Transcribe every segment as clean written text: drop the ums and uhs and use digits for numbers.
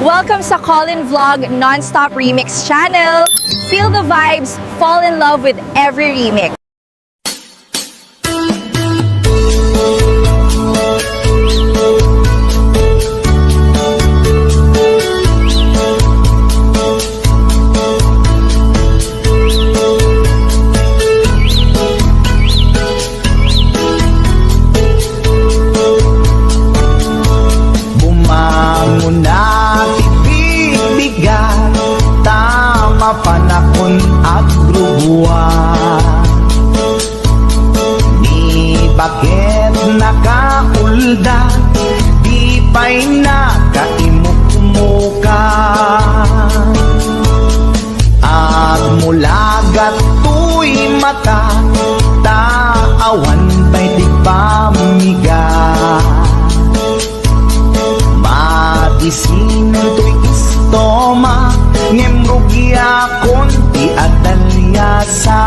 Welcome sa Colin Vlog Non-Stop Remix channel. Feel the vibes, fall in love with every remix. Panahon agrubuan ni bakit nakaulda di pa'y nakaimukmuka at mula gato'y mata taawan pa'y di pamiga madisin to'y istoma ngemrugya konti at dalyasat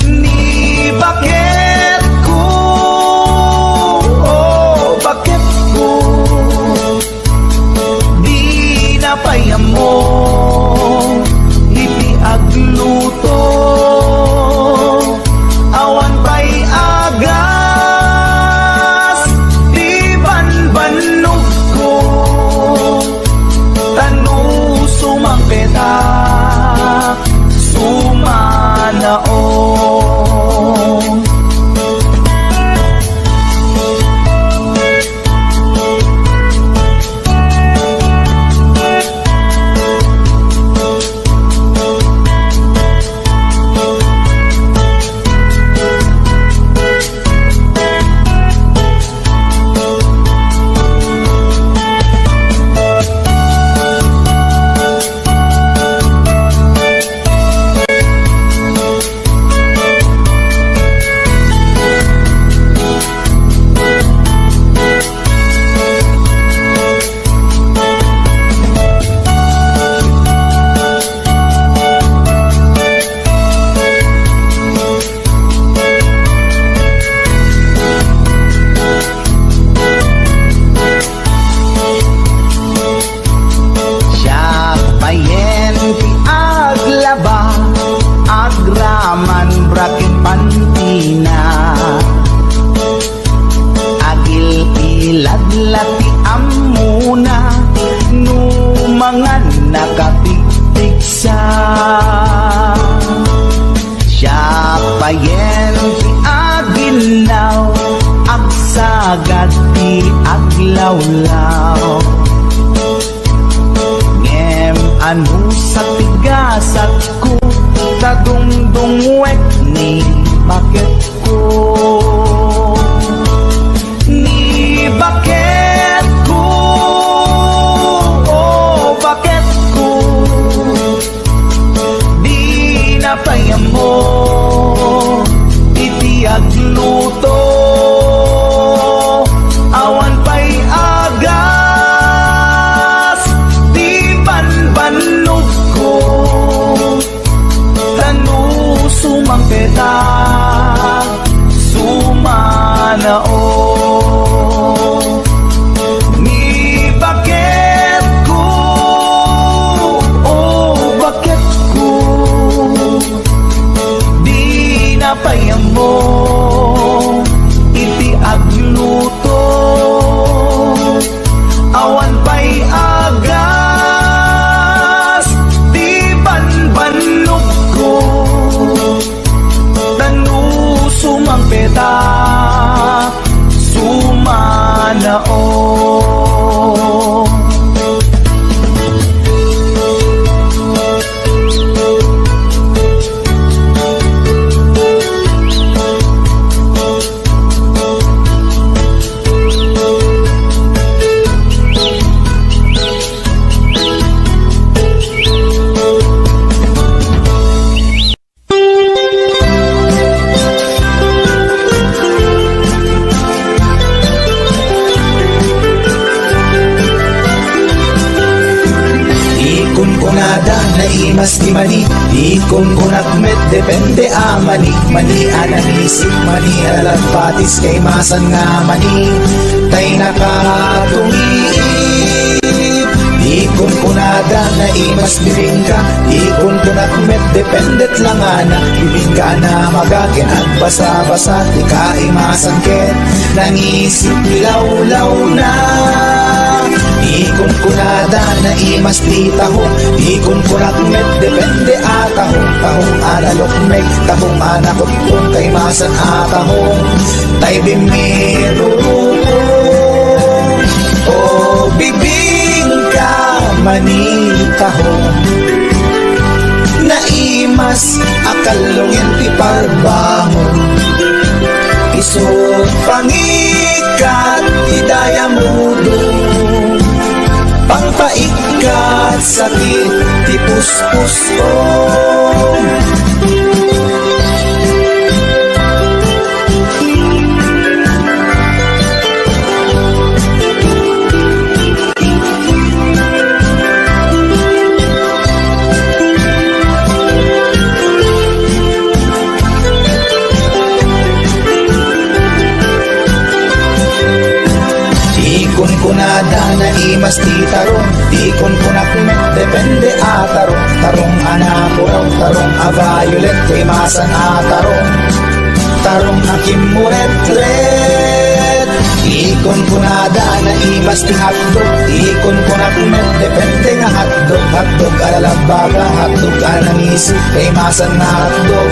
ni bakit ko bakit ko di napayamo iti agluto awan pa'y agas di banbanog ko sumampeta sumanaon agraman brakin pantina agil ilad lati amuna numangan nakapigpigsa siya payen ti aginaw agsagad ti aglawlaw ngem anu sa tigasat ko kadungdungwek ni bakit ko ni bakit ko bakit ko di napayamo iti agluto awan pa'y agas di banbanog ko sumampeta sumanao ni bakit ko bakit ko di napayamo iti agluto awan pa'y agas di banbanog ko sumampeta sumanao mas di mani di kunat met depende mani mani analisip mani alat patis kay masan nga mani tay nakatungi Ikon kunada na imas bilingga, ikon kunat met dependet lang ana, bilingga na magakin at basa-basa, di ka imasangkit, nangisip ilaw-law na. Ikon kunada na imas di tahong, ikon kunat met depende atahong, tahong analok meg, tahong anakot kung kay masan atahong, tay bimiro o bibingka manitahong, naimas akalungin ti parbangon, isot pangikat idaya mudong, pangpaikat sakit ti puspusong. Ikon kunada na imas ti tarong, ikon kunak met depende atarong, tarong anapuraw, tarong aviolet, imasan atarong, tarong akim muret-ret. Ikon kunada na imas ti hotdog, ikon kunak met depende nga hotdog, hotdog alalabaga, hotdog anangisip, imasan na hotdog,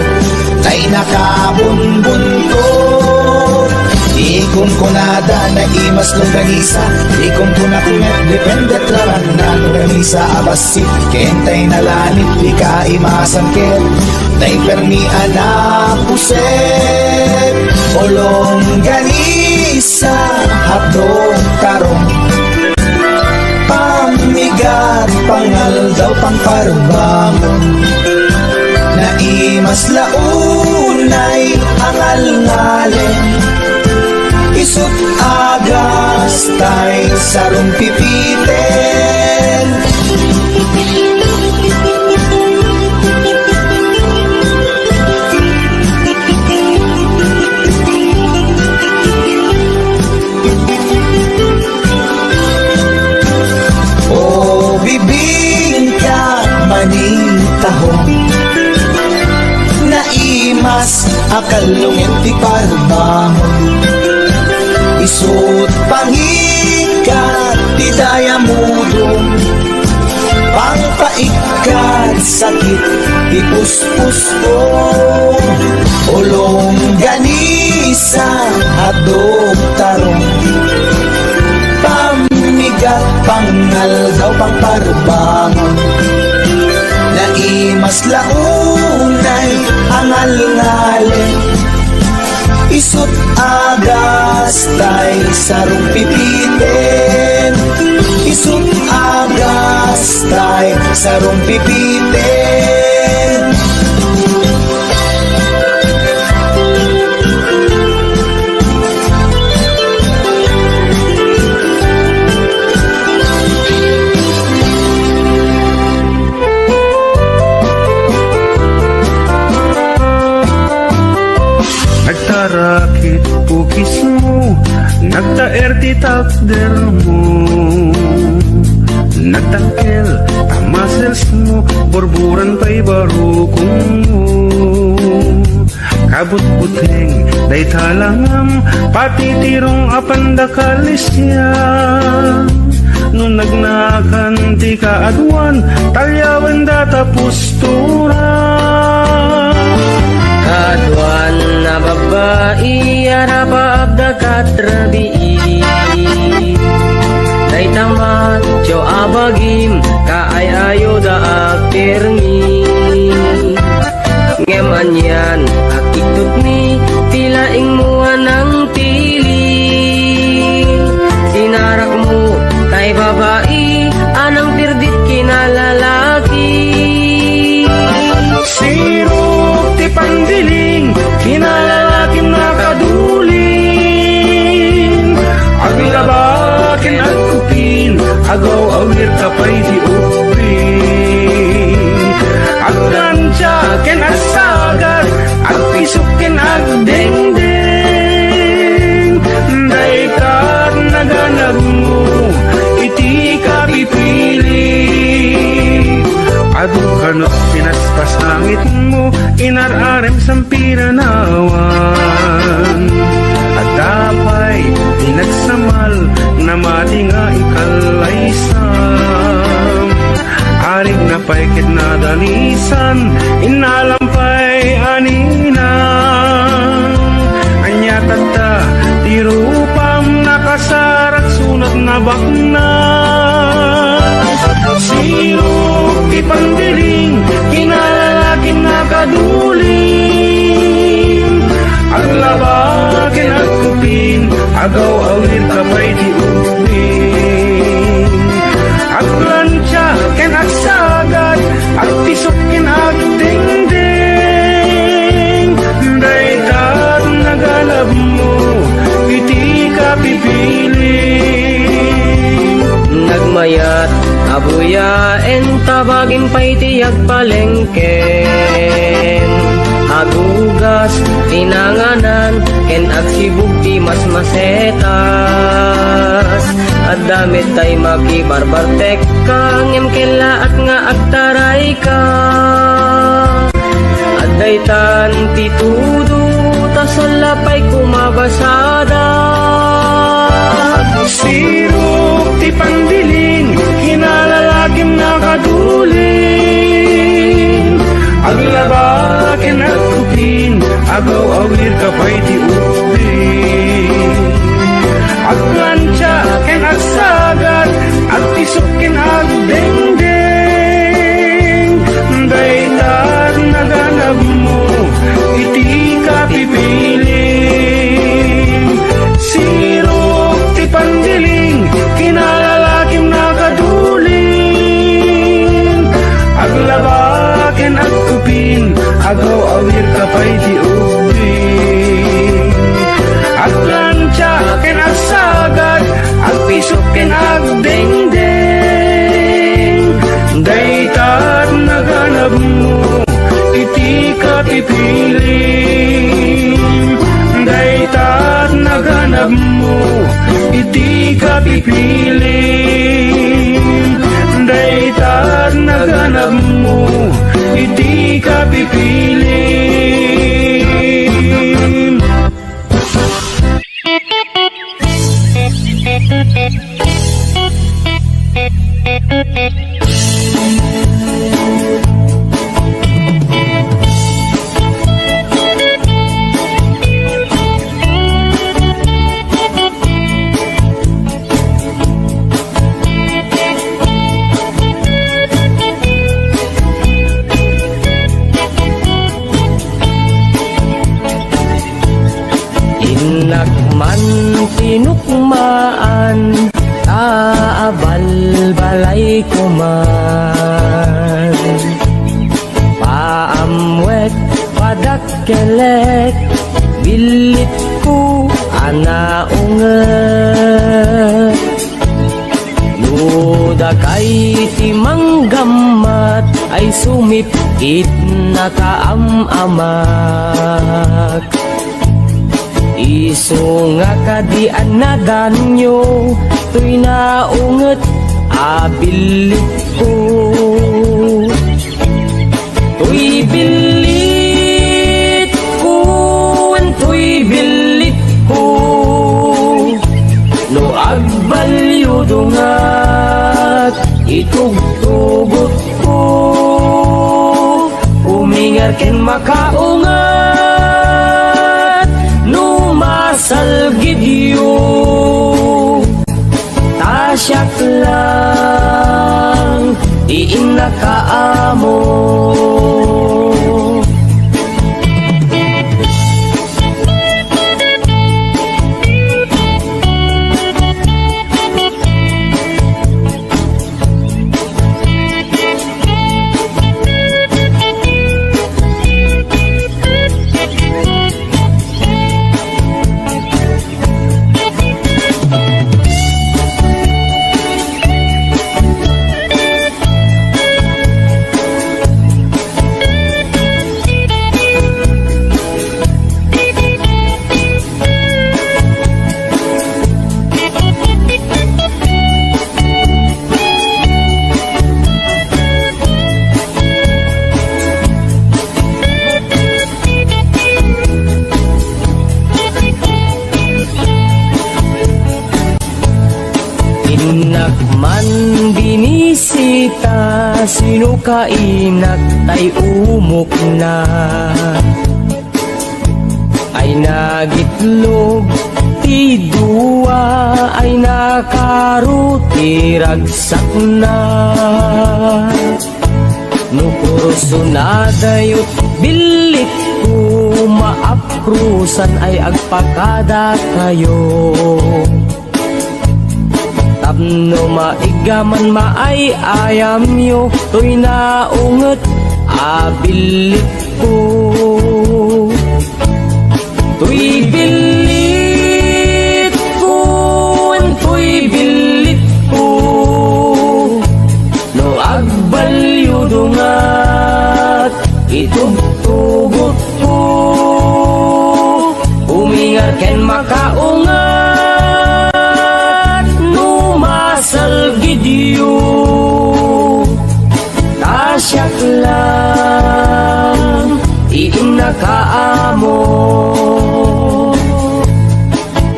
kay nakabunbuntot. Ikon kunada na imas longganisa, ikon kunakunet depende traran na longganisa abasit, kentay na lanit di ka imasangkit, tay permi anapuset o longganisa hapdong karong, pamigat pangal daw pangparbangon, na imas launay angal-ngalen, isut agas tay sarong pipiten. O bibingka manitahong, naimas akalungin ti parbangon, isut pangikat di daya mudong, pangpaikat sakit di puspusong, ulong ganisa hadog tarong, pamigat pangal daw pangparbangon, naimas launay angal-ngalen, isut agas tay sarong pipiten, isut agas tay sarong pipiten. Nagtarakit pukis mo, nagtaer ti takder mo, nagtangkel tamasels mo, borburan pa'y barukong mo, kabut-buteng day talangam, pati tirong apandakalisya, nung nagnakan ti kaadwan, talyawan data pusturan. Kaduan na babae arabab da katrabii, day tamat jo abagim kaayayo da aktermi, ngeman yan akitut ni tilaing mo ng tili, sinarak mo kay babae anang pirdit kinalalaki, Siro ti pandiling, kinalalaking nakaduling, aglabakin at kupin, agaw awir kapay di upin, agdansyakin at sagar, agpisukin at dengdeng, daikat naganag mo, iti ka pipili langit mo inararem sampiranawan. At dapay inagsamal na matinga ikalaysam. Arig na paikit na dalisan inalampay anina. Anya tagta di rupam nakasarat sunat na bakna. Sirok di pandiling kinalalaking nakaduling. Aglabakin at kupin agaw awir kapay di ubing. Aglansya ken agsagad at tisukin at dingding. Daytat nagalab mo iti ka pipiling. Nagmayat abuyaen tabagin pa'y tiyag palengken. Agugas tinanganan ken agsibug di mas masetas. At damit tay makibarbartek kang emkela at nga agtaray ka. At daytan titudo tasalapay kumabasada. Sirok ti pandiling kinalalagim nakaduling. Aglabakin at kupin agaw awir kapay di ubing. Aglansya ken agsagad at tisukin at dengdeng. Daytat naganab mo iti ka pipiling. Sirok ti pandiling kinalalakim nakaduling. Aglabakin at kupin agaw awir kapay di ubing. Aglansya ken agsagad at pisok ken agdengdeng. Daytat naganab mo iti ka pipiling. Daytat naganab mo iti ka pipiling. Daytat naganab mo iti ka pipiling. Inakman tinukmaan taabal balay kuman. Paamwet padakkelek bilit ko anaunget. Luda kay timanggamat ay sumipit na kaamamak. Iso nga kadian na danyo tuy naunget abilit ko. Tuy bilit ko, tuy bilit ko. No agbalyo dungat itugtugot ko. Umingar ken makaungat no masalgid yu. Tasyak lang diin nakaamo. Inak man binisita, sino ka inak tay umok na. Ay nagitlog, ti duwa, ay nakaruti ragsak na. Nukurso na dayot bilit ko, maaprusan ay agpakada kayo. Tapno maigaman maay ayam yo, to'y naunget abilit ko. To'y bilit ko, to'y bilit ko, no agbalyo dungat, itugtugot ko. Umingar ken makaungat, no masalgidyo, tasyak lang, iinakaamo.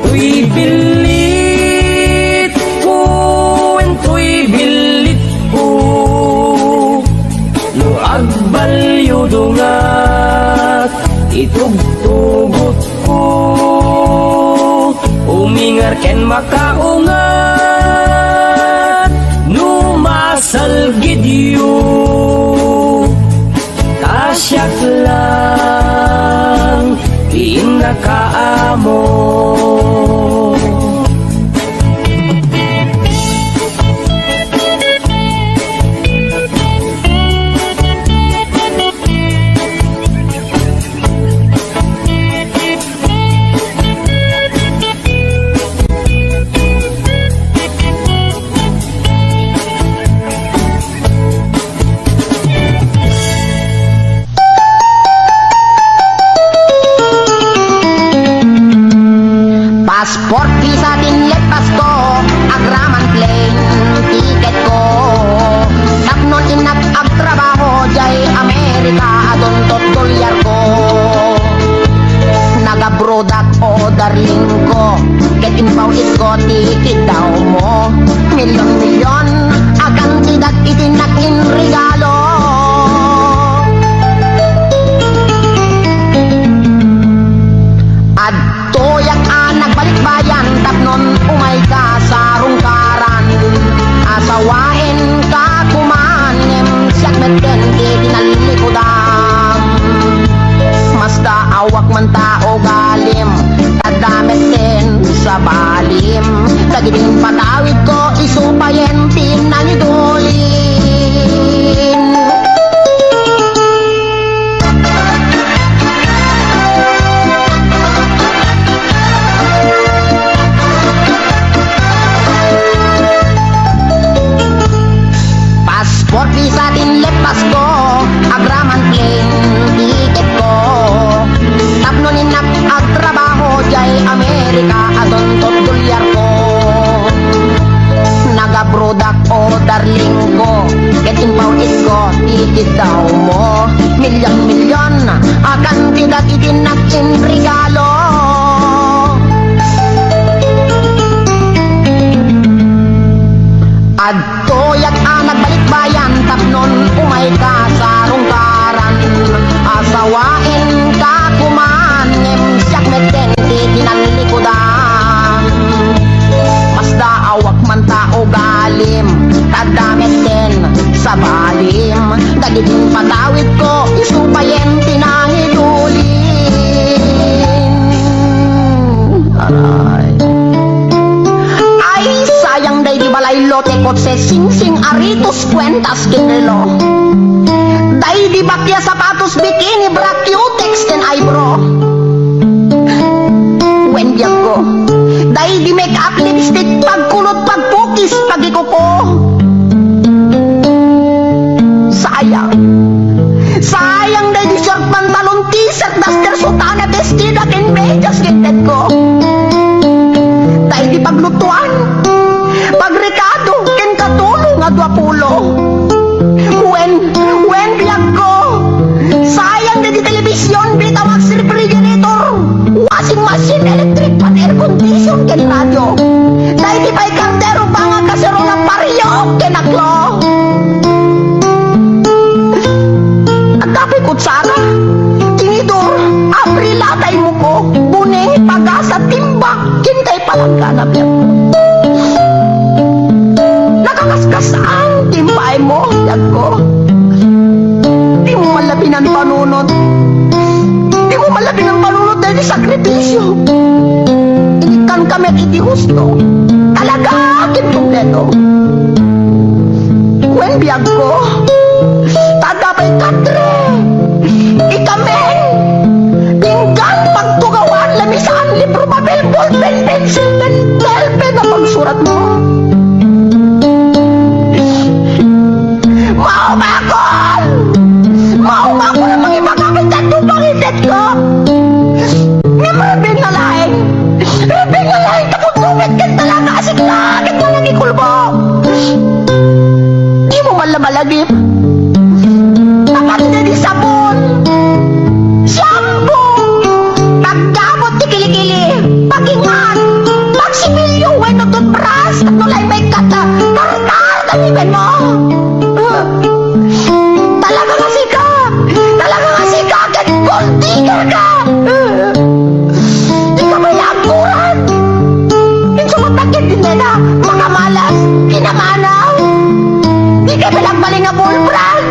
To'y bilit ko, to'y bilit ko, no agbalyo dungat, itugtugot ko. Umingar ken makaungat, no masalgidyo, tasyak lang, inakaamo. Passport, visa, dinlet, pasko, agraman plane, ticket ko. Tapnon inak agtrabaho, jay Amerika, adontot dolyar ko. Nagabrodak o darling ko, get inpawit ko, ticket daw mo. Milyon-milyon, akan tidak itinakin regalo. Adtoyak anak balik bayan, tapnon umay ka sa rungkaran. Asawain ka kumanem, siyak meten tinalikudan. Masta awak man tao galim, tadameten sa balim. Tagiding patawid ko, isupayen tinangidulin. Passport, visa, dinlet, pasko, agraman plane, ticket ko. Tapnon inak agtrabaho, jay Amerika, adontot dolyar ko. Nagabrodak o darling ko, get inpawit ko, ticket daw mo. Milyon-milyon, akan tidak itinakin regalo. Adtoyak anak balik bayan, tapnon umay ka sa rungkaran. Asawain ka kumanem, siyak meten tinalikudan. Masda awak man tao galim, tadameten sa balim. Daging patawid ko, isupayen tinangidulin. Aray. Ay, sayang day di balay lote kotse sing-sing aritos kwentas kinrelo. Day di bakya sapatos bikini bra cutex ken eyebrow. When biyag ko, day di make up lipstick pagkulot pagpukis pagikupo. Sayang, sayang day di short pantalon t-shirt duster sutana vestida ken medyas kinted ko. Day di paglutuan, pagrekado ken katulong nga 20. When biyag ko, sayang na di telebisyon, bitawag si refrigerator, washing machine, electric pan, air condition ken radyo. Dahil di pa'y kardero pa nga kasi bayag ko. Di mo malabi ng panunot. Di mo malabi ng panunot dahil di sakripisyo. Ikan kami at iti husto. Talaga akin kompleto. Kwen biyag ko. Tadapay katre. Ikameng. Tinggang pagtugawan lamisaan libro papel ballpen pencil pen pen na pagsurat mo. Maumakol! Maumakol ang mga ipagkakitan mo pangitit ko! Nga marabing na laing! Marabing na laing kaputungit ka talaga asik langit na nagikulbo! Di mo malamalagip! Tapat na di sabon! Shampoo! Pagdamot di kilikili! Pagingan! Pagsimilyo! Weno toothbrush! At nulay may kata! Karkar! Tanibin mo! Talaga kasi ka! Talaga kasi ka! Gold digger ka! Di ka may langkuran! Insumutakit din nila! Makamalas! Kinamanaw! Di ka bilagbaling na bullbrand!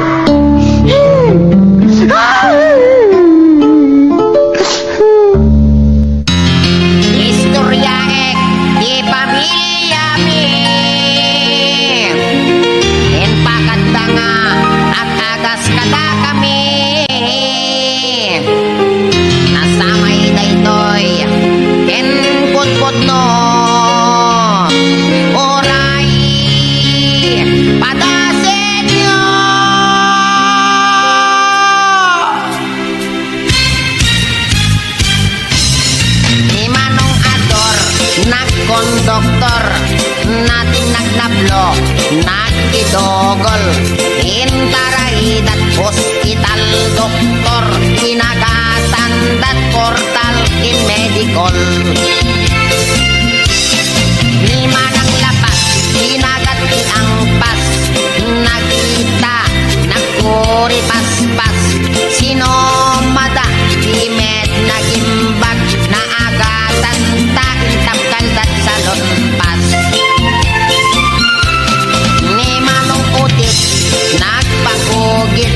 Istoryaek di pamilya mi. Pakatanga at agas kada kami nasamay daytoy ken putput no oray padasen nyo. Ni Manong Ador nagkondoktor natin nagnablo nagkidogol intarahidat hospital doktor inagasandat portal in medical ni Manang Lapas inagat ni ang pas nagkita nagkuri paspas sino mada imed nagimbag na agatan ta intapkan dat salon pas ni Manong Utit nagpagugit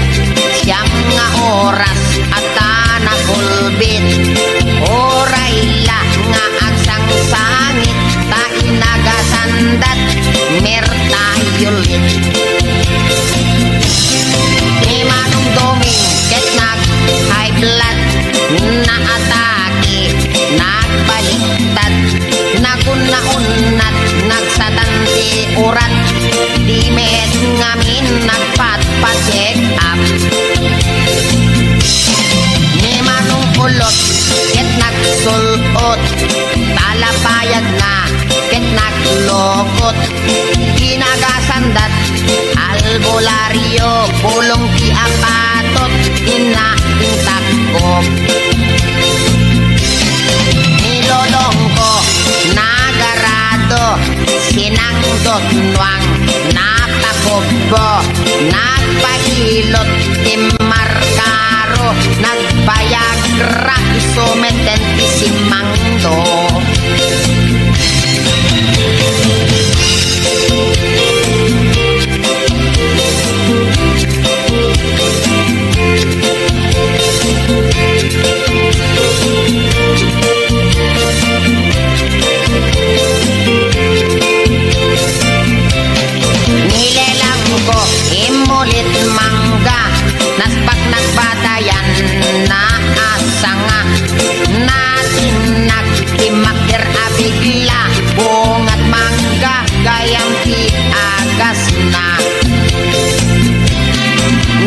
siyam nga oras at nakulbit oray la nga agsang sangit ta inagasandat mertayulit ni Manong Doming ket nag high blood na atake nagbaliktad nagunnaunat nagsatanti urat di med ngamin nagpat-check up ni Manong Ulot ket nagsulot talapayag na ket naglokot ginagasandat albularyo pulong ti apatot inaintakop nilolong ko nagarado sinangdot nuang napakobo nagpahilot timarkaro nagbayagra isumeten isimangdo nilelang ko imulit mangga naspak nagbatayan na asanga natin nagtimakir abigla bungat mangga gayang ti agas na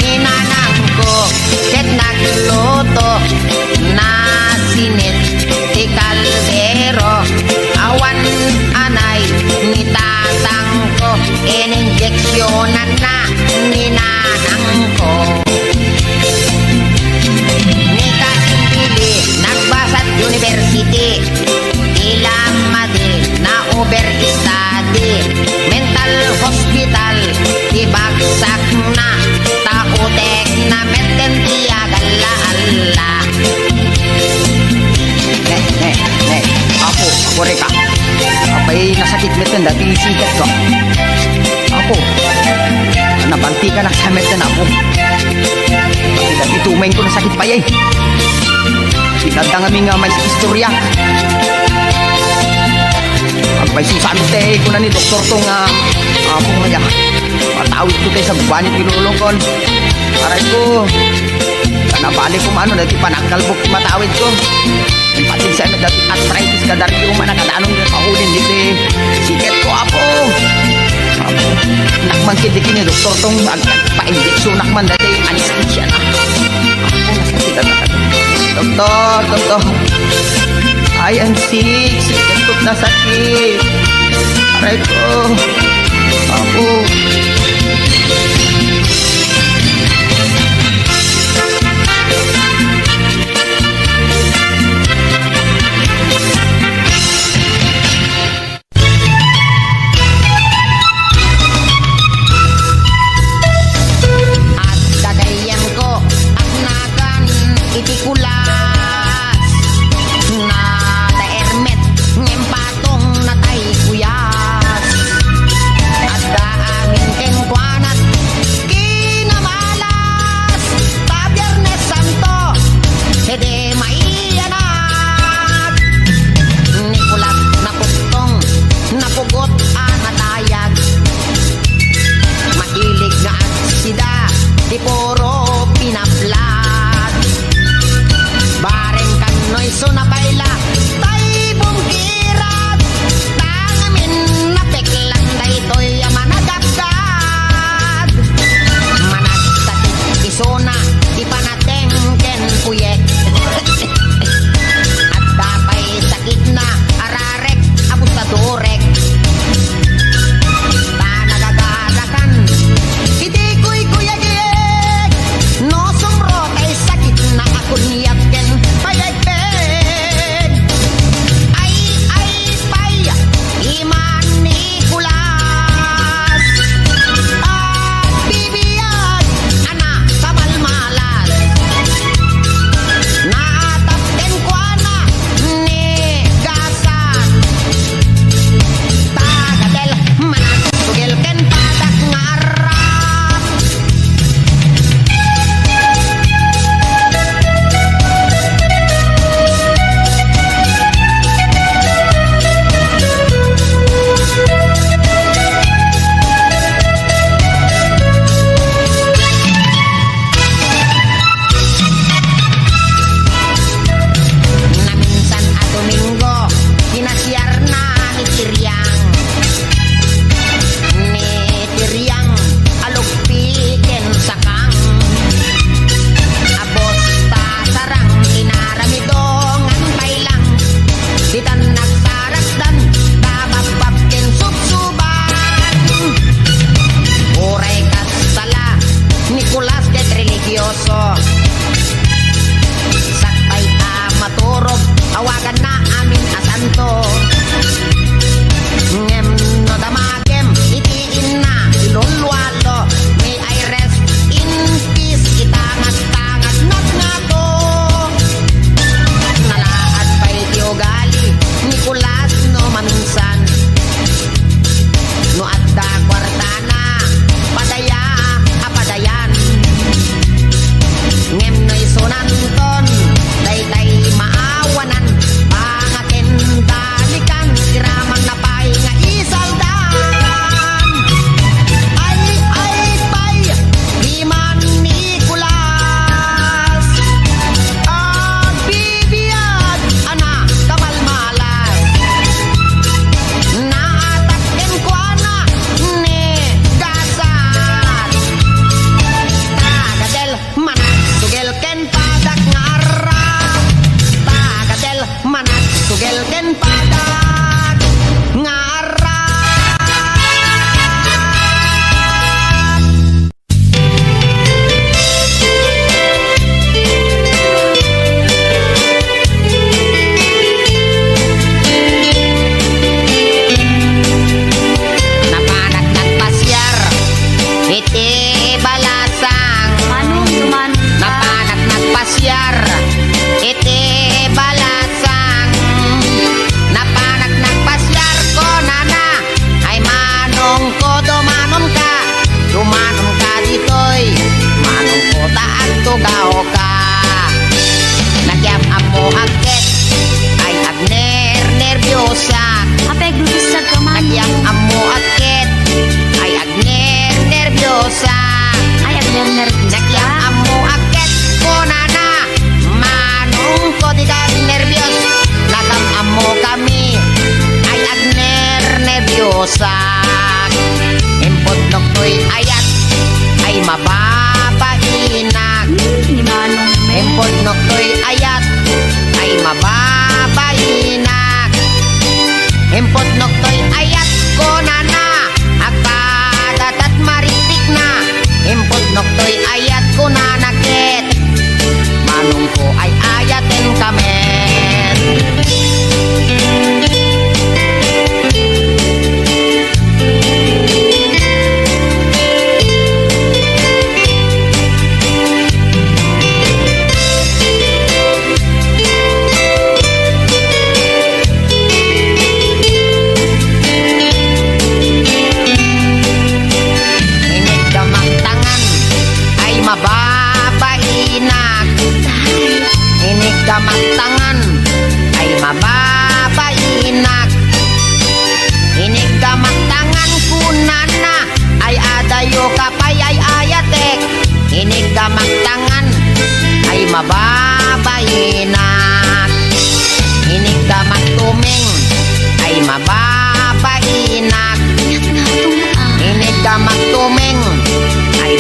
ninanang ko ket nagluto na sinit ti kaldero awan anay ni tatang ko ininjeksyonan na ninanang ko ni Kasimbili nagbasat university ilamade na overstudy mental hospital ibagsak na tautek na meten tiagala alla Apo reka. Apay nasakit meten dati sikat ko. Apo. Panti ka nakasamit ka na po. Itumain ko na sakit pa yay. Pinadang kami nga may istorya. Ang may susante ko na ni doktor to nga ako nga matawid ko tayo sa banit kinulungkon. Aray ko, kanabalik ko maano, dati panagkalbok matawid ko. Yung patin sa amin dati arthritis ka dari ko manakadaanong nga kahulin dito siket ko apo. Nakman kidikin ni doktor tong pa-injeksyon nakman dati anesthesia na. Ako nasakit na doktor. I am sick, siket ko't na sakit. Aray ko, apo. At dadayan ko at nagan itikulas na daermet ngem patong natay kuyas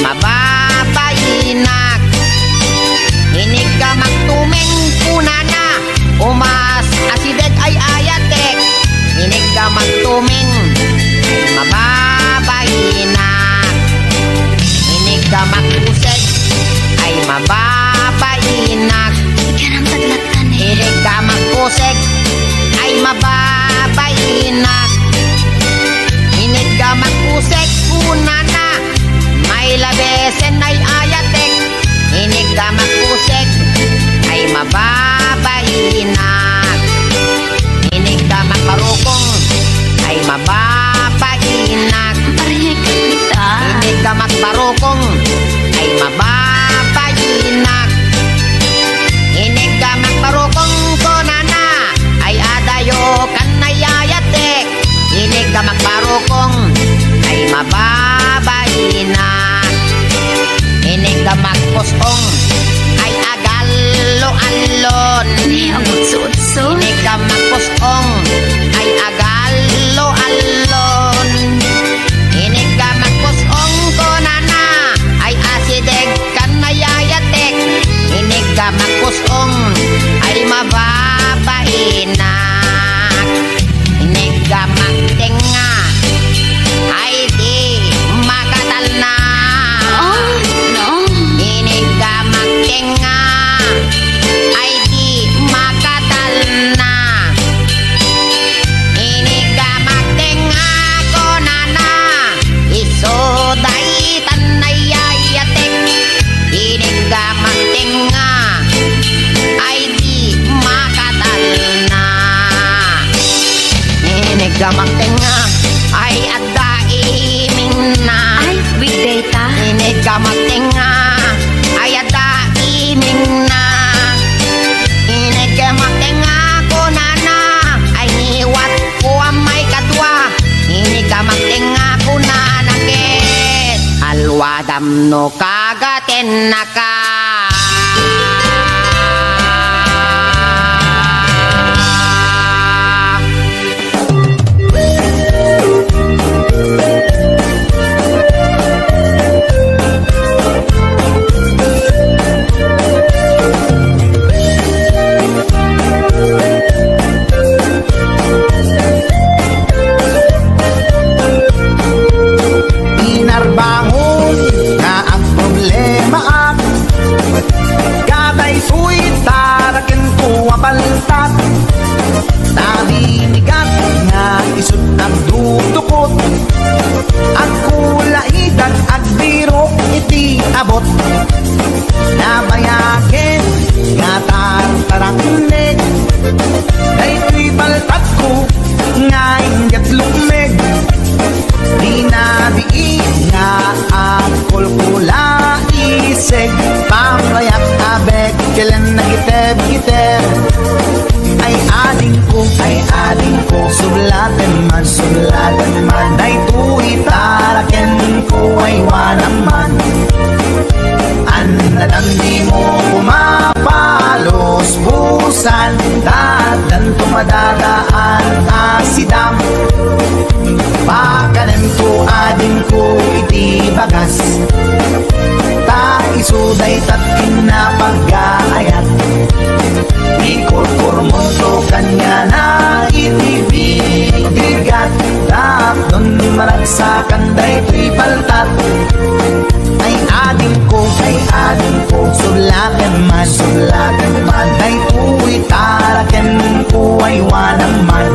mababainak. Inig ka magtumeng kunana, umas asideg ay ayatek. Inig ka magtumeng ay mababainak. Inig ka magkuseg ay mababainak. Inig ka magkuseg ay mababainak. Inig ka magkuseg kunana, may labesen ay ayatek. Inig ka magkuseg ay mababainak. Inig ka magparukong ay mababainak. Inig ka magparukong ay mababainak. Inig ka magparukong konana, ay adayo kan nayayatek. Inig ka magparukong ay mababainak. Inig ka magpusong ay agalo-alon. Inig ka magpusong ay agalo-alon. Inig ka magpusong konana, ay asideg kan nayayatek. Inig ka magpusong ay mababainak. Inig ka magtenga ay di makatal na. Inig ka magtenga ay di makatal na. Inig ka magtenga konana, isoday tanayayatek. Inig ka magtenga ay di makatal na. Inig ka magtenga ay adaiming na. Inig ka magtenga ay adaiming na. Inig ka magtenga kunana, ay niwat ko ang may katwa. Inig ka magtenga kunana ket alwadam no kagaten na ka. Inarbangon nga ang problema at katay suy tarakin ko apaltat. Nabinigat nga isut ang dudukot, ang kulaidag ag biro iti abot. Nabayakin nga tartaraknek, daytoy paltat ko nga ingat lumeg. Di nabiin nga ang kulkula iseg, pamrayak abeg kailan nagiteb-giteb. Ay ading ko sulatan man daytoy taraken ko ay wanaman. Anadang di mo pumapalos busan, dadan tumadadaan asidam. Pakanan ko ading ko iti bagas, ta isuday tatin na pag-aayat. Ikurkur mo to kanya na itibigat, daton maragsakan daytoy paltat. Ay ading ko sulagan man daytoy taraken ko ay wanaman.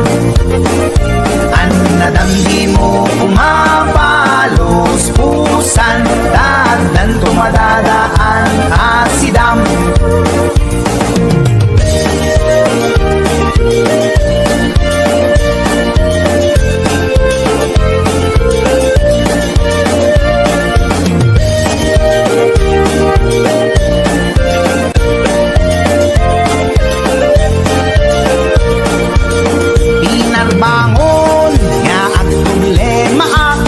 Anadam di mo pumapalos pusan, dadan tumadadaan asidam. Pinarbangon nga ang problema at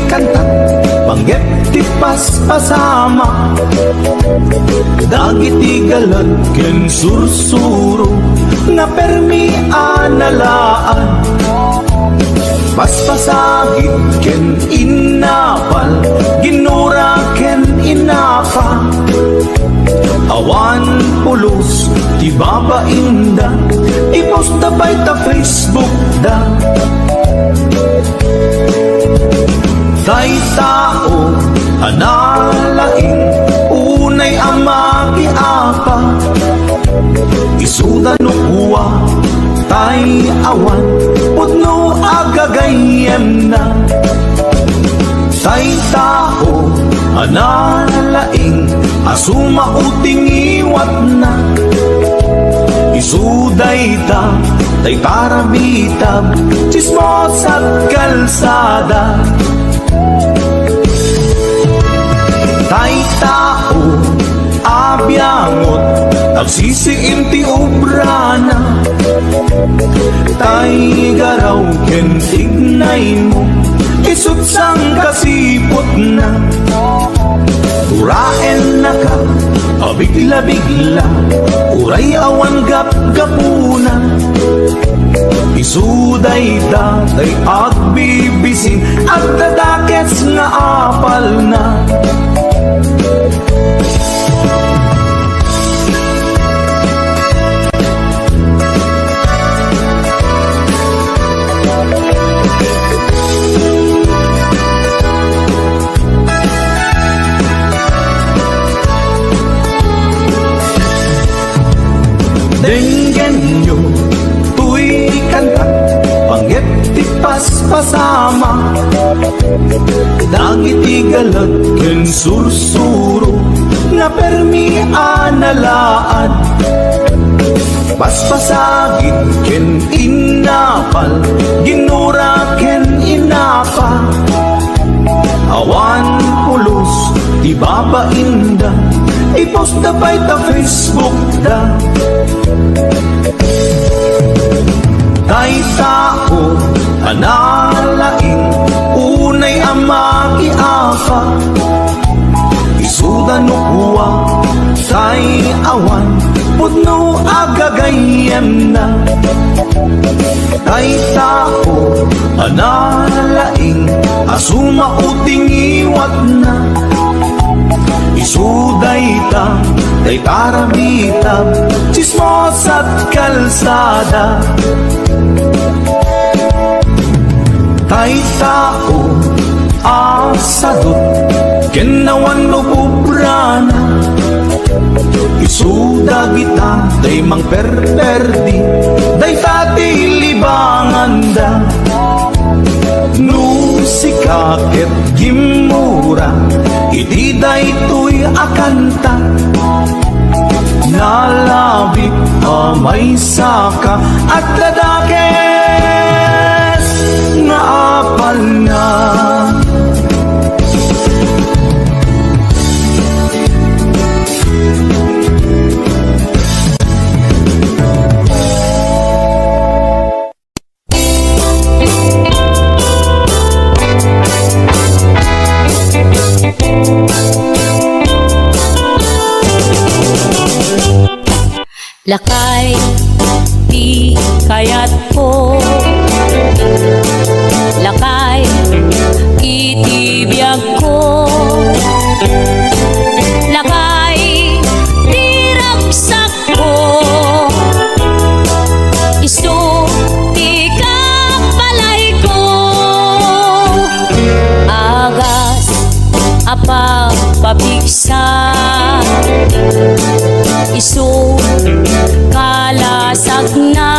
kanta panggep ti paspasama dagiti galat ken sursuro na permi analaan paspasagit ken inapal ginura ken inapa awan pulos ti babainda iposta bay ta Facebook da tay tao analaing unay amagi apa isuda no kuwa tay awan putno agagayem na tay tao analaing asuma uting iwat na isuday ta tay parabitab chismos at kalsada tay tao abyangot nagsisiim ti obrana tay garaw ken tignay mo isut sang kasipot na turaen na ka abigla-bigla uray awan gap-gapuna isuday tatay agbibisin at dadakets nga apal na denggen nyo tuy kanta panggep ti paspasama dagiti galat ken sursuro na permi analaan paspasagit ken inapal ginura ken inapa awan pulos ti babainda iposta bay ta Facebook da tay tao analaing unay amagi apa isuda no kuwa tay awan putno agagayem na tay tao analaing asuma uting iwat na isuday ta tay parabitab chismos at kalsada tay tao asadot kenawan no bubrana isuda kita day mang perperdi day tati libanganda no sikaket gimura iti day tuy akanta nalabit amay saka at dadakes nga apal na lakay di kayat ko lakay itibiyag ko lakay di ragsak ko isu di kapalay ko agas apa pabigsa isu kalasag na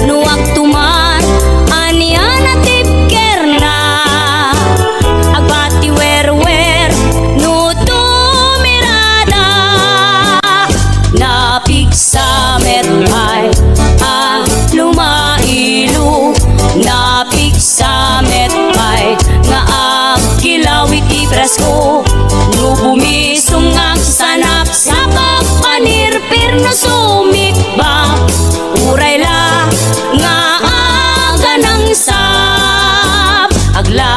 nuwag tumar anian at tipker na agbati wer no tumirada napigsa metay lumailu napigsa metay nga agkilawit ibras ko no bumisong ang sanap sa panirpir na sumikba uray la nga aga ng sap agla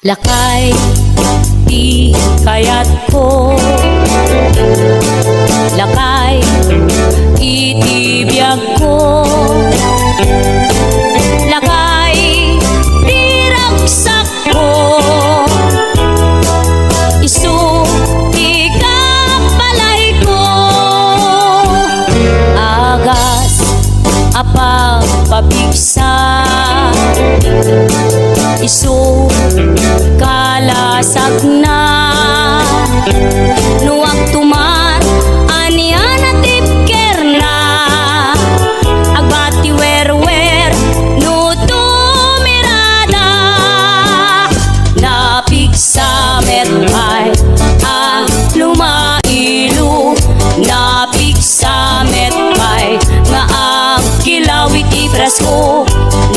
Lakay, di kayat ko. Lakay, itibiyag ko. Lakay, di ragsak ko. Isu, ikapalay ko. Agas, apang pabigsa. Isu, kalasag na. Nuwag tuman, anihan at tipker na. Agbati wer-wer, no tumirada. Napig sa metay, lumailu. Napig sa metay, nga ang kilawit ipresko.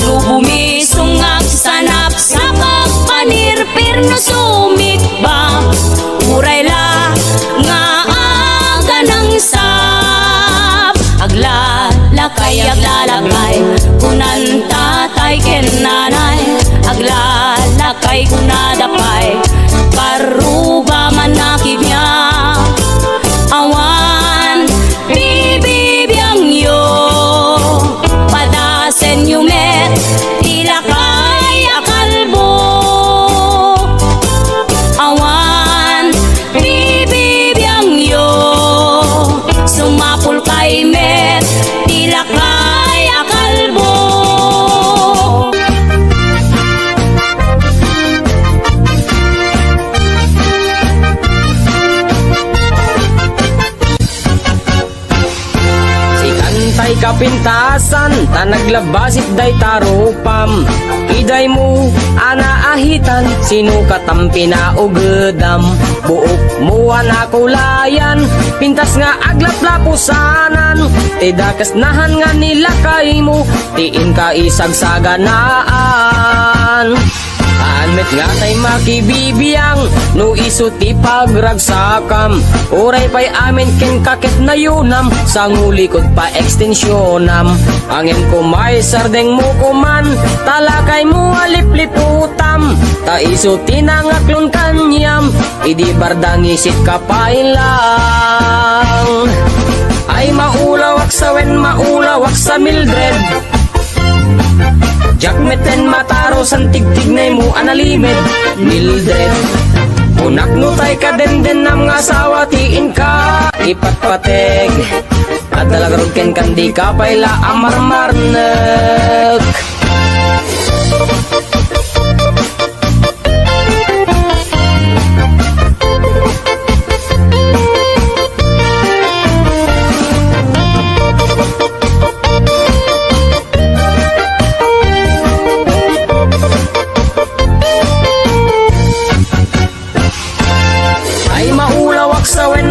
Lubumisong ang sanap sa pagpanirpir no sumikbang. Uray la nga aga ng sap. Aglalakay, aglalakay, kunan tatay ken nanay. Aglalakay, kunadapay, paruba man nakibya. Awan, bibibiyang yo. Padasen yung met, ilakay akalbo. Awan, bibibiyang yo. Sumapul kay met, ilakay akalbo. Kantay kapintasan, ta naglabasit day tarupam. Iday mo, anaahitan, sino katampi na ugedam. Buok mo anakulayan, pintas nga aglaplapusanan. Tidakas nahan nga nila kay mo, tiin ka isagsaganaan. Anmet nga tay makibibiyang, no isuti pagragsakam. Uray pa'y amin ken kakit na yunam, sa ngulikod pa ekstensyonam. Angin ko may sardeng mo kuman, talakay mo alipliputam. Ta isuti na ngaklon kanyam, idi bardang isit kapailang. Ay maulawak sa wen, maulawak sa Mildred. Jakmeten mataro san tigtignay mo analimed Mildred. Unak no tay ka den nam nga asawa tiin ka ipatpateg. At talagarod ken kandi ka payla amarmarnek.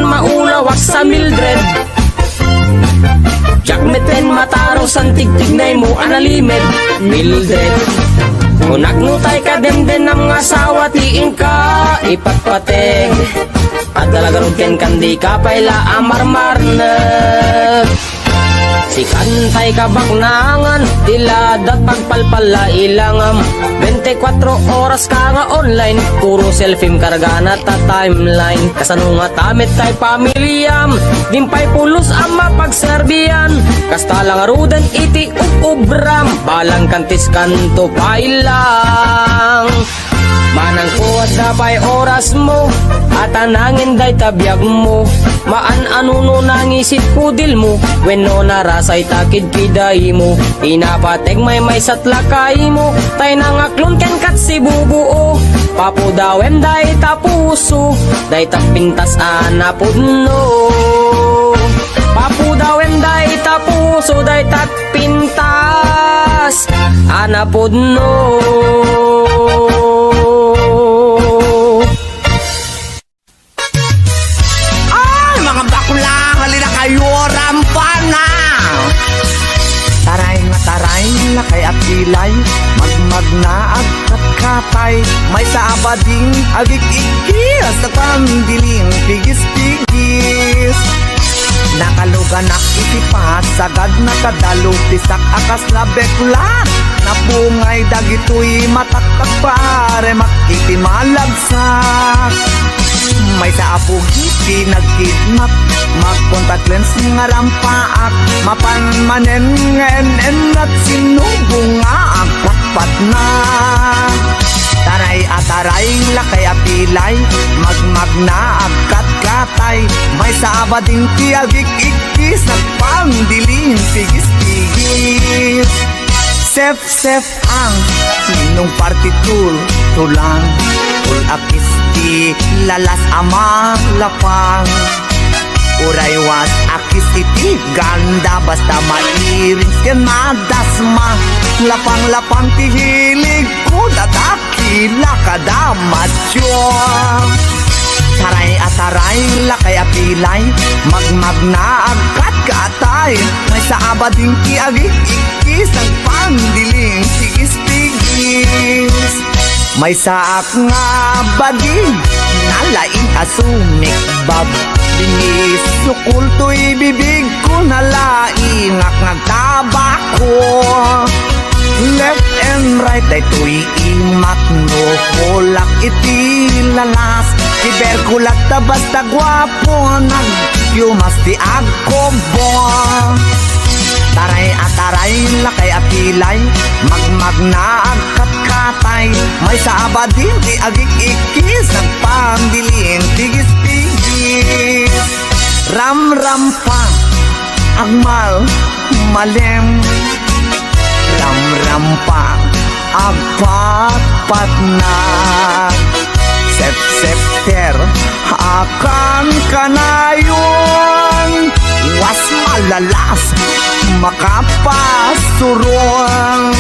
Maulawak sa Mildred. Jakmeten mataro san tigtignay mo analimed Mildred. Unak no tay ka den nam nga asawa tiin ka ipatpateg. At talagarod ken kandi ka payla amarmarnek. Si kantay kabaknangan, diladat pagpalpala ilangam. 24 oras ka nga online, puro selfie karga na ta timeline. Kasano nga tamit tay pamilyam, dimpay pulos ang mapagserbiyan. Kasta lang rudan iti ubram, balang kantis kanto pailang. Manang kuwat dapay oras mo, at anangin day tabiyag mo. Maan no nangisit pudil mo, wenno narasay takid kiday mo. Pinapateg may satlakay mo, tay nangaklon ken kat si bubuo. Papudawem day tapuso, day tapintas anapudno. Papudawem day tapuso, day tapintas anapudno. Kay at kilay, magmag na agkat-katay. May sa abading agik-ikis, sa pambiling pigis-pigis. Nakalugan ak isipat, sagad na kadalo, tisak akas na beklat. Na apungay dagitoy matakak pare makitimalagsak. May sa apugiti nagkidnap, mag-contact lens nga rampaak, mapanmanen en at sinubong nga akpat na. Taray ataray lakay apilay, magmagna agkat-katay, may sa abading tiagik ikis, nagpangdiling tigis-tigis. Sef ang ninong partitul, tulang, akis ti lalas ama lapang. Uray was akis iti ganda, basta mairins ken madasma. Lapang-lapang ti hilig ko, datakila kadamatyo. Taray ataray lakay apilay, magmagna agkat katay, may sa abading ti agik ikis, nagpangdiling tigis-tigis. May saak nga baging, nalaing asumik bab, binis sukul to'y bibig ko, nalaing nagtabako. Left and right ay to'y imak no, kulak iti lalas, kiberkulat ta basta gwapo, nagyumas ti agkobo. Taray ataray lakay apilay, magmagna agkat-katay, may sa abadin di agik ikis, nagpangdiling tigis-tigis. Ram-ram pa agmal malem, ram-ram pa agpat-pat na. Sep-septer akan kanayon, was malalas makapasurong.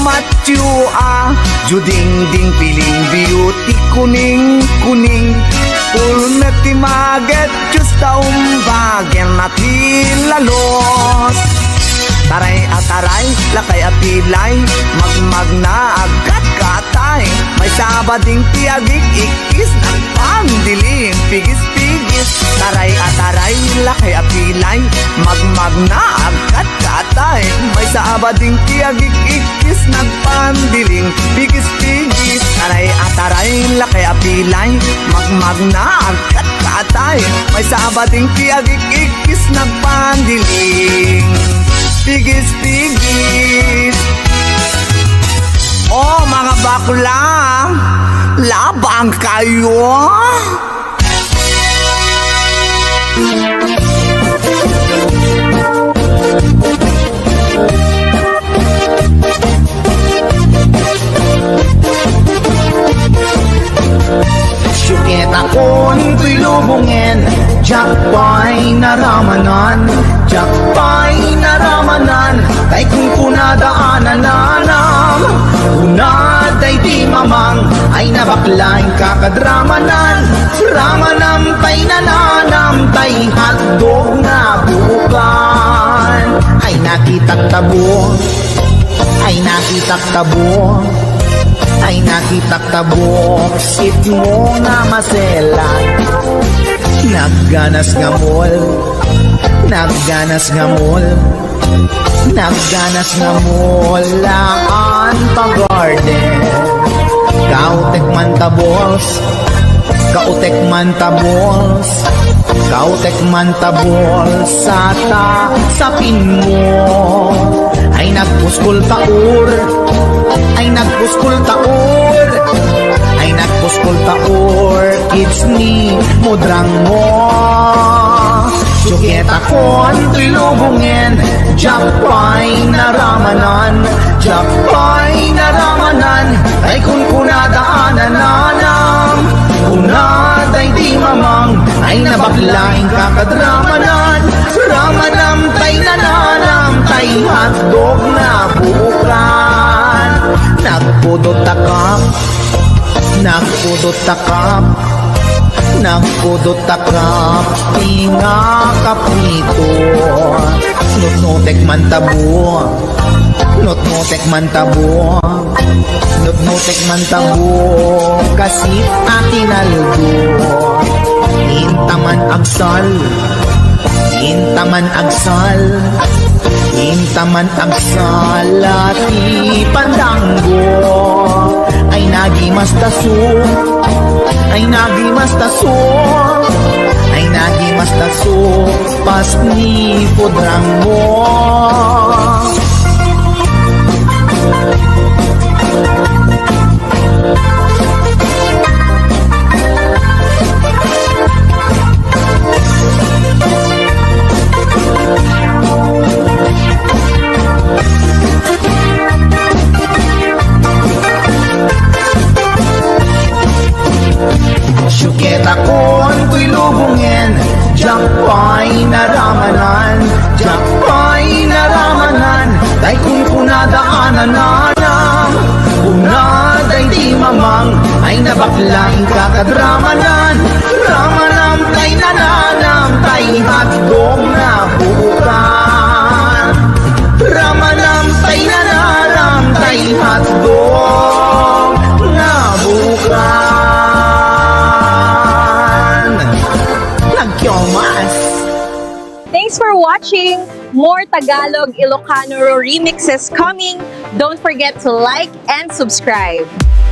Matyua juding-ding piling beauty, kuning-kuning pulmeti maget just taumbagen nati lalos. Taray ataray lakay apilay, magmagna agkat-katay, may sabading tiagik ikis, nagpangdiling pigis-pigis. Taray ataray lakay apilay, magmagna agkat-katay, may sabading tiagik ikis, nagpangdiling pigis-pigis. Taray ataray lakay apilay, magmagna agkat-katay, may sabading tiagik ikis, nagpangdiling tigis-tigis. Oh mga bakla, labang kayo. Syukit akong tuy lubungin, jakpay naramanan, jakpay naramanan, kay kung kunadaanan nanam, kunaday di mamang, ay nabaklain kakadramanan, ramanam tay nananam, tay hatdog na bukan, ay nakitak tabo, ay nakitak tabo, ay nakitak tabok, sip mo nga maselan. Nagganas nga mol, nagganas nga mol, nagganas nga mol, laan pa garden. Kautek man tabols, kautek man tabols, kautek man tabols, sapin mo. Ay nagpuskol taur, ay nagpuskol taur, ay nagpuskol taur, kids ni mudrang mo. Syukit akon tuy lubungin, jakpay naramanan, jakpay naramanan, ay kun kunadaanan nanam, kunaday di mamang, ay nabaklain kakadramanan, ramanam tay nananam, tay hatdog na bukan. Nagpudot takap, nagpudot takap, nagpudot takap, tinga kaprito. Nutnutek man tabo, nutnutek man tabo, nutnutek man tabo, kasi atin aldo. Intaman agsal, Intaman agsal ati pandanggo ay nagimas taso pas ni pudrang mo. Syuket akon ko'y lubungin, jakpay naramanan, day kung kunadaanan nanang, kunaday di mamang, ay nabaklang kakadramanan, ramanam tay nananam, tay hatdog na bukan, ramanam tay nananam, tay hatdog na bukan. Thanks for watching! More Tagalog Ilocano remixes coming. Don't forget to like and subscribe.